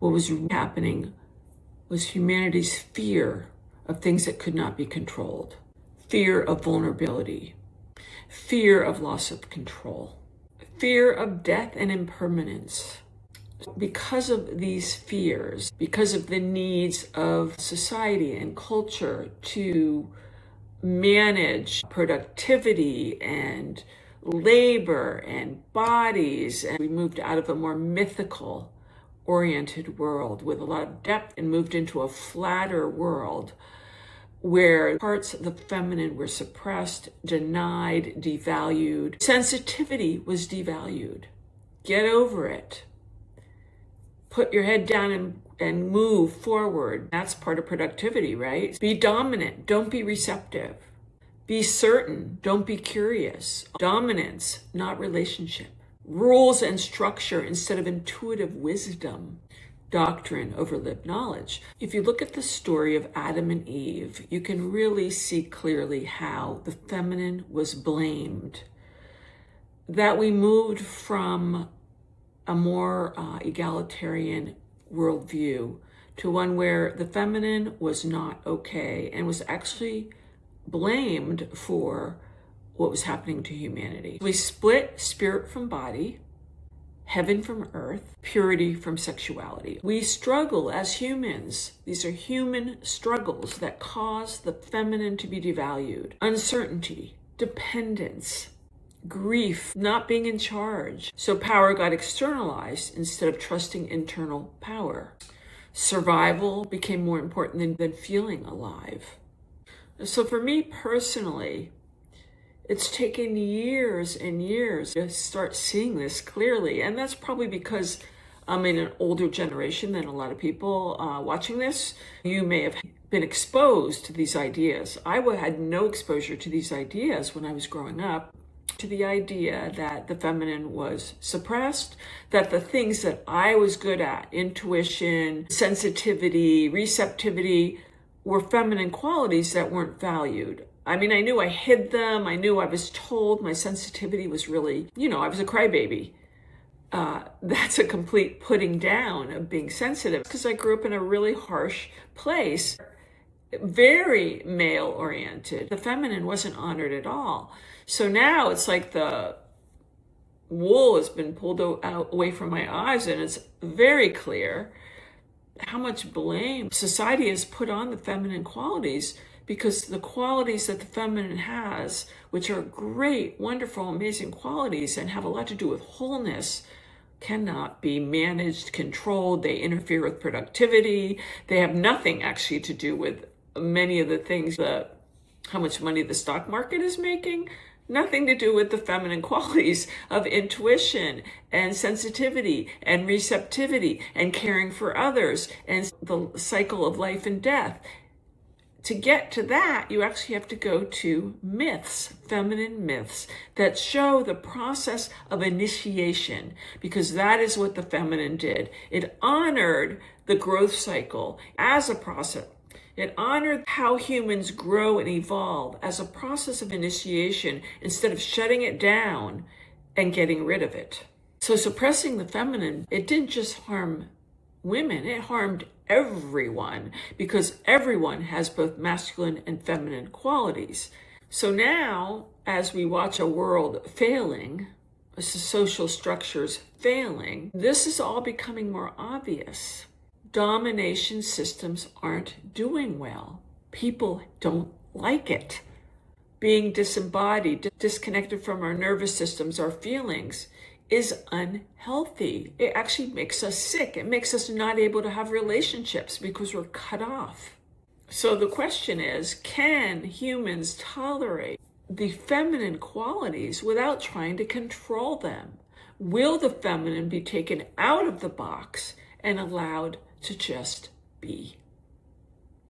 What was happening was humanity's fear of things that could not be controlled, fear of vulnerability, fear of loss of control, fear of death and impermanence. Because of these fears, because of the needs of society and culture to manage productivity and labor and bodies, and we moved out of a more mythical oriented world with a lot of depth and moved into a flatter world where parts of the feminine were suppressed, denied, devalued. Sensitivity was devalued. Get over it. Put your head down and move forward. That's part of productivity, right? Be dominant. Don't be receptive. Be certain. Don't be curious. Dominance, not relationship. Rules and structure instead of intuitive wisdom. Doctrine over lived knowledge. If you look at the story of Adam and Eve, you can really see clearly how the feminine was blamed. That we moved from a more egalitarian worldview to one where the feminine was not okay and was actually blamed for what was happening to humanity. We split spirit from body, heaven from earth, purity from sexuality. We struggle as humans. These are human struggles that cause the feminine to be devalued. Uncertainty, dependence, grief, not being in charge. So power got externalized instead of trusting internal power. Survival became more important than feeling alive. So for me personally, it's taken years and years to start seeing this clearly. And that's probably because I'm in an older generation than a lot of people watching this. You may have been exposed to these ideas. I had no exposure to these ideas when I was growing up, to the idea that the feminine was suppressed, that the things that I was good at, intuition, sensitivity, receptivity, were feminine qualities that weren't valued. I mean, I knew I hid them. I knew I was told my sensitivity was really, I was a crybaby. That's a complete putting down of being sensitive because I grew up in a really harsh place, very male oriented. The feminine wasn't honored at all. So now it's like the wool has been pulled away from my eyes, and it's very clear how much blame society has put on the feminine qualities, because the qualities that the feminine has, which are great, wonderful, amazing qualities and have a lot to do with wholeness, cannot be managed, controlled. They interfere with productivity. They have nothing actually to do with many of the things, how much money the stock market is making. Nothing to do with the feminine qualities of intuition and sensitivity and receptivity and caring for others and the cycle of life and death. To get to that, you actually have to go to myths, feminine myths that show the process of initiation, because that is what the feminine did. It honored the growth cycle as a process. It honored how humans grow and evolve as a process of initiation instead of shutting it down and getting rid of it. So suppressing the feminine, it didn't just harm women, it harmed everyone, because everyone has both masculine and feminine qualities. So now, as we watch a world failing, social structures failing, this is all becoming more obvious. Domination systems aren't doing well. People don't like it. Being disembodied, disconnected from our nervous systems, our feelings, is unhealthy. It actually makes us sick. It makes us not able to have relationships because we're cut off. So the question is, can humans tolerate the feminine qualities without trying to control them? Will the feminine be taken out of the box and allowed to just be?